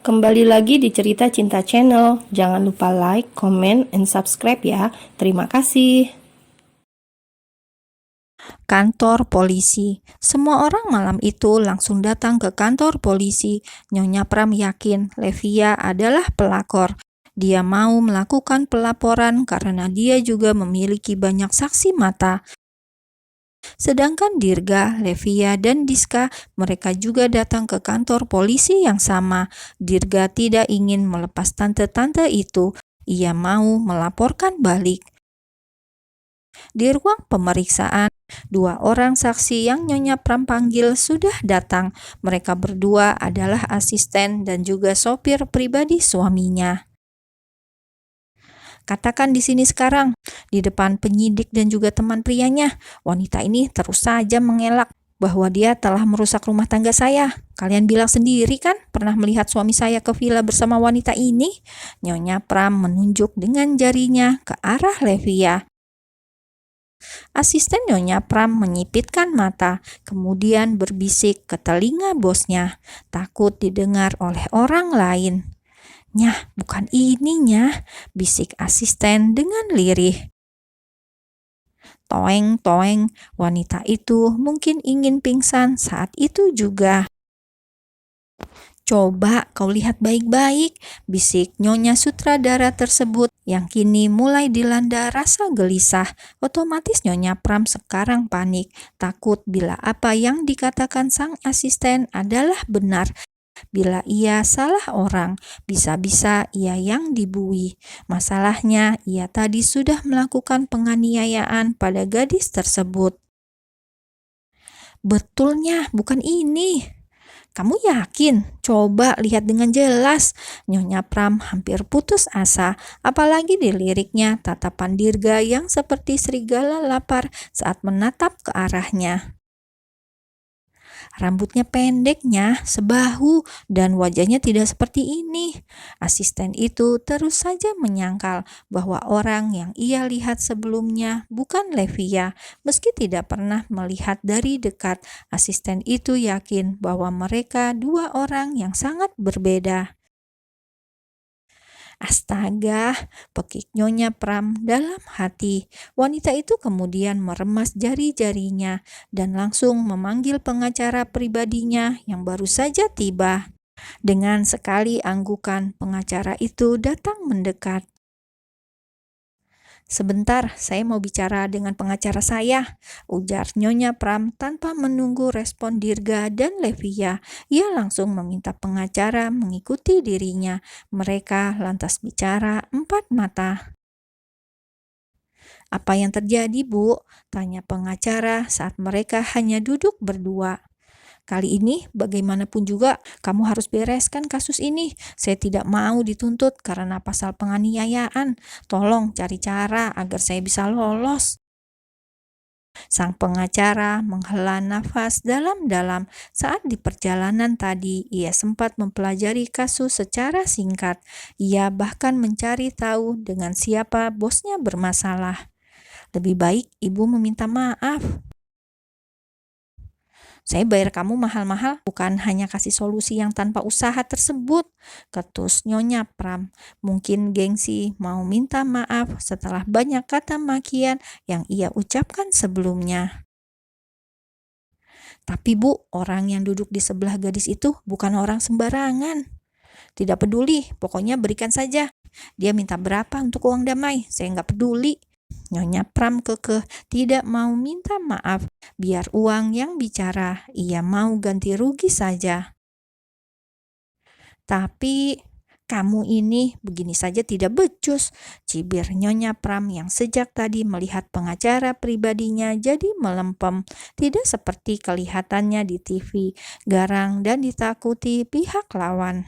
Kembali lagi di Cerita Cinta Channel. Jangan lupa like, comment, and subscribe ya. Terima kasih. Kantor polisi. Semua orang malam itu langsung datang ke kantor polisi. Nyonya Pram yakin Levia adalah pelakor. Dia mau melakukan pelaporan karena dia juga memiliki banyak saksi mata. Sedangkan Dirga, Levia, dan Diska, mereka juga datang ke kantor polisi yang sama. Dirga tidak ingin melepas tante-tante itu. Ia mau melaporkan balik. Di ruang pemeriksaan, dua orang saksi yang Nyonya Pram panggil sudah datang. Mereka berdua adalah asisten dan juga sopir pribadi suaminya. Katakan di sini sekarang, di depan penyidik dan juga teman prianya, wanita ini terus saja mengelak bahwa dia telah merusak rumah tangga saya. Kalian bilang sendiri kan pernah melihat suami saya ke villa bersama wanita ini? Nyonya Pram menunjuk dengan jarinya ke arah Levia. Asisten Nyonya Pram menyipitkan mata, kemudian berbisik ke telinga bosnya, takut didengar oleh orang lain. "Nyah, bukan ini, Nyah," bisik asisten dengan lirih. Toeng, toeng, wanita itu mungkin ingin pingsan saat itu juga. "Coba kau lihat baik-baik," bisik Nyonya sutradara tersebut yang kini mulai dilanda rasa gelisah. Otomatis Nyonya Pram sekarang panik, takut bila apa yang dikatakan sang asisten adalah benar. Bila ia salah orang, bisa-bisa ia yang dibui. Masalahnya, ia tadi sudah melakukan penganiayaan pada gadis tersebut. "Betulnya bukan ini." "Kamu yakin? Coba lihat dengan jelas." Nyonya Pram hampir putus asa, apalagi diliriknya tatapan Dirga yang seperti serigala lapar saat menatap ke arahnya. "Rambutnya pendeknya sebahu dan wajahnya tidak seperti ini." Asisten itu terus saja menyangkal bahwa orang yang ia lihat sebelumnya bukan Levia. Meski tidak pernah melihat dari dekat, asisten itu yakin bahwa mereka dua orang yang sangat berbeda. "Astaga," pekik Nyonya Pram dalam hati. Wanita itu kemudian meremas jari-jarinya dan langsung memanggil pengacara pribadinya yang baru saja tiba. Dengan sekali anggukan, pengacara itu datang mendekat. "Sebentar, saya mau bicara dengan pengacara saya," ujar Nyonya Pram tanpa menunggu respon Dirga dan Levia. Ia langsung meminta pengacara mengikuti dirinya. Mereka lantas bicara empat mata. "Apa yang terjadi, Bu?" tanya pengacara saat mereka hanya duduk berdua. "Kali ini bagaimanapun juga kamu harus bereskan kasus ini. Saya tidak mau dituntut karena pasal penganiayaan. Tolong cari cara agar saya bisa lolos." Sang pengacara menghela nafas dalam-dalam. Saat di perjalanan tadi, ia sempat mempelajari kasus secara singkat. Ia bahkan mencari tahu dengan siapa bosnya bermasalah. "Lebih baik ibu meminta maaf. Saya bayar kamu mahal-mahal, bukan hanya kasih solusi yang tanpa usaha tersebut," ketus Nyonya Pram. Mungkin gengsi mau minta maaf setelah banyak kata makian yang ia ucapkan sebelumnya. "Tapi Bu, orang yang duduk di sebelah gadis itu bukan orang sembarangan." "Tidak peduli, pokoknya berikan saja. Dia minta berapa untuk uang damai? Saya nggak peduli." Nyonya Pram kekeh tidak mau minta maaf. Biar uang yang bicara, ia mau ganti rugi saja. "Tapi kamu ini begini saja tidak becus," cibir Nyonya Pram yang sejak tadi melihat pengacara pribadinya jadi melempem. Tidak seperti kelihatannya di TV, garang dan ditakuti pihak lawan.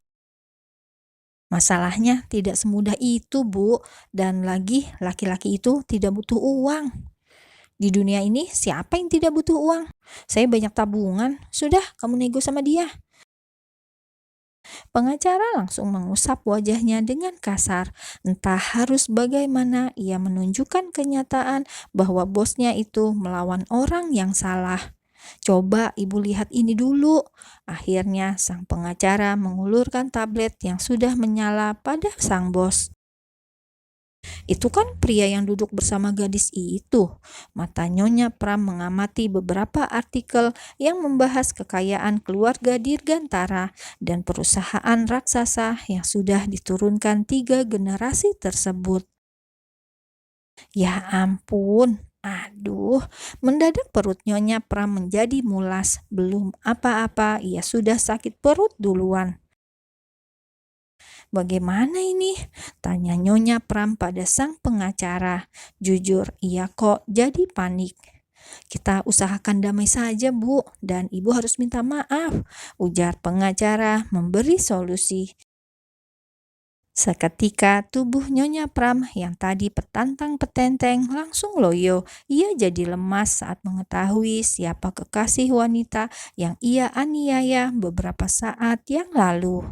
"Masalahnya tidak semudah itu, Bu. Dan lagi, laki-laki itu tidak butuh uang. Di dunia ini, siapa yang tidak butuh uang? Saya banyak tabungan. Sudah, kamu nego sama dia." Pengacara langsung mengusap wajahnya dengan kasar. Entah harus bagaimana ia menunjukkan kenyataan bahwa bosnya itu melawan orang yang salah. Coba ibu lihat ini dulu. Akhirnya sang pengacara mengulurkan tablet yang sudah menyala pada sang bos. Itu kan pria yang duduk bersama gadis itu. Mata Nyonya Pram mengamati beberapa artikel yang membahas kekayaan keluarga Dirgantara dan perusahaan raksasa yang sudah diturunkan 3 generasi tersebut. Ya ampun, aduh, mendadak perut Nyonya Pram menjadi mulas. Belum apa-apa, ia sudah sakit perut duluan. Bagaimana ini? Tanya Nyonya Pram pada sang pengacara. Jujur, ia kok jadi panik. Kita usahakan damai saja, Bu, dan Ibu harus minta maaf, ujar pengacara memberi solusi. Seketika tubuh Nyonya Pram yang tadi petantang petenteng langsung loyo. Ia jadi lemas saat mengetahui siapa kekasih wanita yang ia aniaya beberapa saat yang lalu.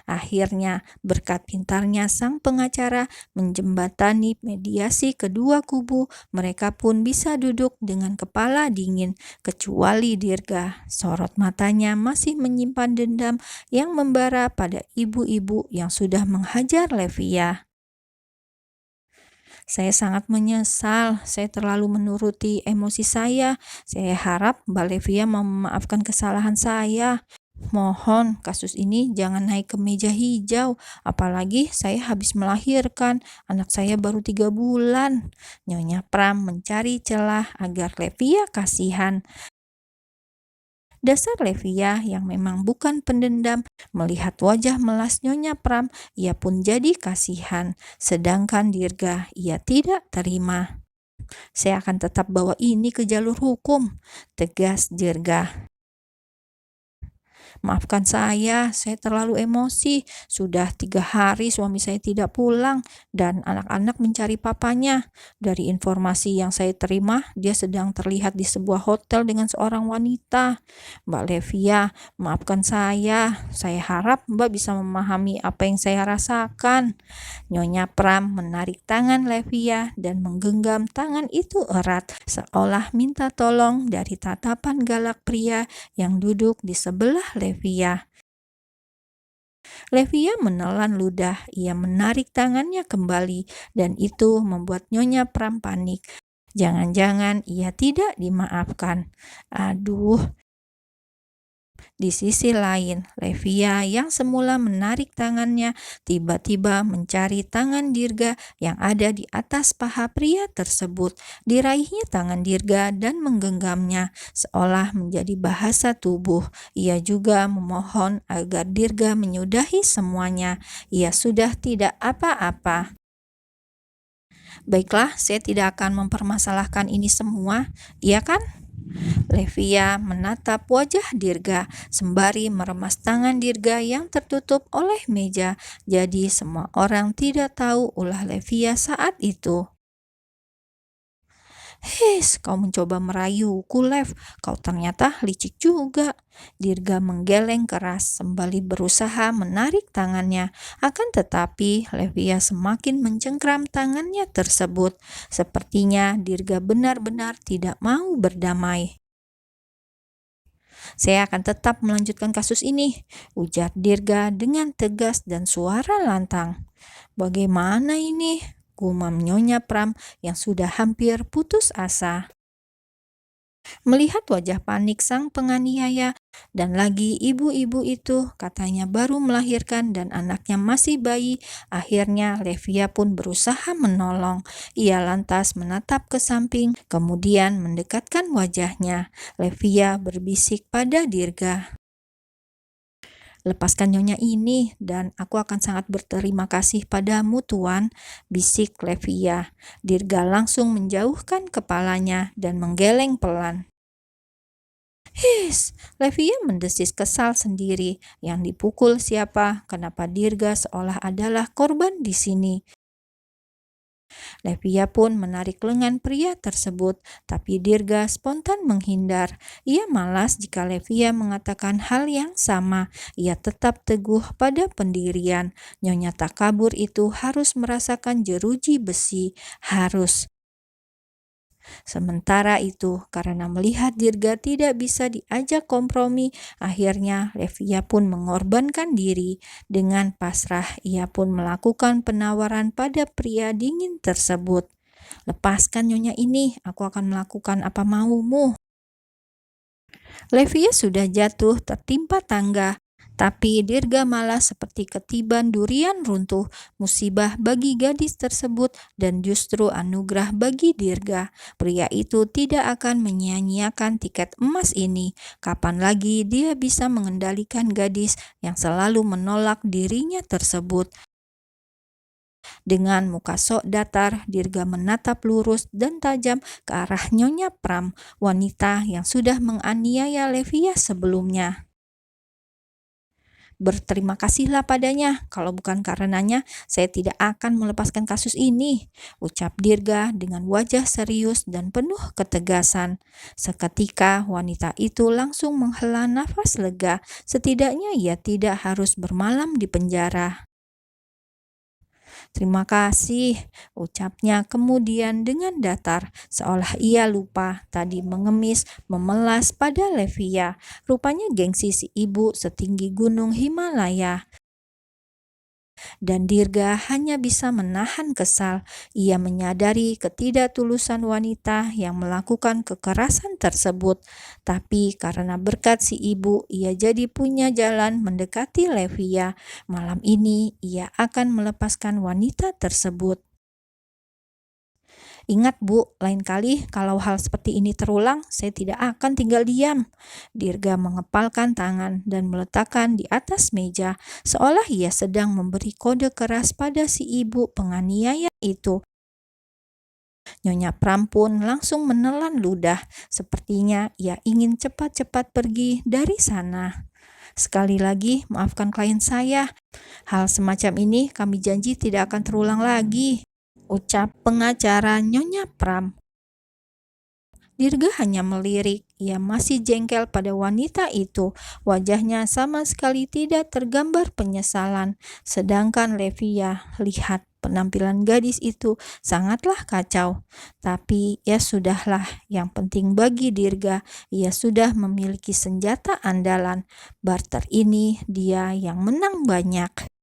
Akhirnya, berkat pintarnya sang pengacara menjembatani mediasi kedua kubu, mereka pun bisa duduk dengan kepala dingin, kecuali Dirga. Sorot matanya masih menyimpan dendam yang membara pada ibu-ibu yang sudah menghajar Levia. Saya sangat menyesal, saya terlalu menuruti emosi saya. Saya harap Mbak Levia mau memaafkan kesalahan saya. Mohon kasus ini jangan naik ke meja hijau, apalagi saya habis melahirkan, anak saya baru 3 bulan. Nyonya Pram mencari celah agar Levia kasihan. Dasar Levia yang memang bukan pendendam, melihat wajah melas Nyonya Pram, ia pun jadi kasihan. Sedangkan Dirga, ia tidak terima. Saya akan tetap bawa ini ke jalur hukum, tegas Dirga. Maafkan saya terlalu emosi. Sudah 3 hari suami saya tidak pulang dan anak-anak mencari papanya. Dari informasi yang saya terima, dia sedang terlihat di sebuah hotel dengan seorang wanita. Mbak Levia, maafkan saya. Saya harap Mbak bisa memahami apa yang saya rasakan. Nyonya Pram menarik tangan Levia dan menggenggam tangan itu erat, seolah minta tolong dari tatapan galak pria yang duduk di sebelah Levia. Levia menelan ludah, ia menarik tangannya kembali, dan itu membuat Nyonya Pram panik. Jangan-jangan ia tidak dimaafkan. Aduh. Di sisi lain, Levia yang semula menarik tangannya tiba-tiba mencari tangan Dirga yang ada di atas paha pria tersebut. Diraihnya tangan Dirga dan menggenggamnya seolah menjadi bahasa tubuh. Ia juga memohon agar Dirga menyudahi semuanya. Ia sudah tidak apa-apa. Baiklah, saya tidak akan mempermasalahkan ini semua, iya kan? Levia menatap wajah Dirga sembari meremas tangan Dirga yang tertutup oleh meja. Jadi semua orang tidak tahu ulah Levia saat itu. His, kau mencoba merayuku, Lev. Kau ternyata licik juga. Dirga menggeleng keras sembari berusaha menarik tangannya. Akan tetapi, Levia semakin mencengkram tangannya tersebut. Sepertinya Dirga benar-benar tidak mau berdamai. Saya akan tetap melanjutkan kasus ini, ujar Dirga dengan tegas dan suara lantang. Bagaimana ini? Gumam Nyonya Pram yang sudah hampir putus asa. Melihat wajah panik sang penganiaya dan lagi ibu-ibu itu katanya baru melahirkan dan anaknya masih bayi, akhirnya Levia pun berusaha menolong. Ia lantas menatap ke samping, kemudian mendekatkan wajahnya. Levia berbisik pada Dirga. Lepaskan nyonya ini dan aku akan sangat berterima kasih padamu, Tuan, bisik Levia. Dirga langsung menjauhkan kepalanya dan menggeleng pelan. His, Levia mendesis kesal sendiri. Yang dipukul siapa? Kenapa Dirga seolah adalah korban di sini? Levia pun menarik lengan pria tersebut, tapi Dirga spontan menghindar. Ia malas jika Levia mengatakan hal yang sama. Ia tetap teguh pada pendirian. Nyonya Takabur itu harus merasakan jeruji besi. Harus. Sementara itu, karena melihat Dirga tidak bisa diajak kompromi, akhirnya Levia pun mengorbankan diri. Dengan pasrah, ia pun melakukan penawaran pada pria dingin tersebut. "Lepaskan nyonya ini, aku akan melakukan apa maumu." Levia sudah jatuh tertimpa tangga, tapi Dirga malah seperti ketiban durian runtuh, musibah bagi gadis tersebut dan justru anugerah bagi Dirga. Pria itu tidak akan menyia-nyiakan tiket emas ini. Kapan lagi dia bisa mengendalikan gadis yang selalu menolak dirinya tersebut? Dengan muka sok datar, Dirga menatap lurus dan tajam ke arah Nyonya Pram, wanita yang sudah menganiaya Levia sebelumnya. "Berterima kasihlah padanya, kalau bukan karenanya saya tidak akan melepaskan kasus ini," ucap Dirga dengan wajah serius dan penuh ketegasan. Seketika wanita itu langsung menghela nafas lega, setidaknya ia tidak harus bermalam di penjara. "Terima kasih," ucapnya kemudian dengan datar, seolah ia lupa tadi mengemis memelas pada Levia. Rupanya gengsi si ibu setinggi gunung Himalaya. Dan Dirga hanya bisa menahan kesal. Ia menyadari ketidaktulusan wanita yang melakukan kekerasan tersebut. Tapi karena berkat si ibu, ia jadi punya jalan mendekati Levia. Malam ini ia akan melepaskan wanita tersebut. "Ingat Bu, lain kali kalau hal seperti ini terulang, saya tidak akan tinggal diam." Dirga mengepalkan tangan dan meletakkan di atas meja, seolah ia sedang memberi kode keras pada si ibu penganiaya itu. Nyonya Pram pun langsung menelan ludah. Sepertinya ia ingin cepat-cepat pergi dari sana. "Sekali lagi, maafkan klien saya. Hal semacam ini kami janji tidak akan terulang lagi," ucap pengacara Nyonya Pram. Dirga hanya melirik. Ia masih jengkel pada wanita itu. Wajahnya sama sekali tidak tergambar penyesalan. Sedangkan Levia, lihat penampilan gadis itu sangatlah kacau. Tapi ya sudahlah, yang penting bagi Dirga, ia sudah memiliki senjata andalan. Barter ini dia yang menang banyak.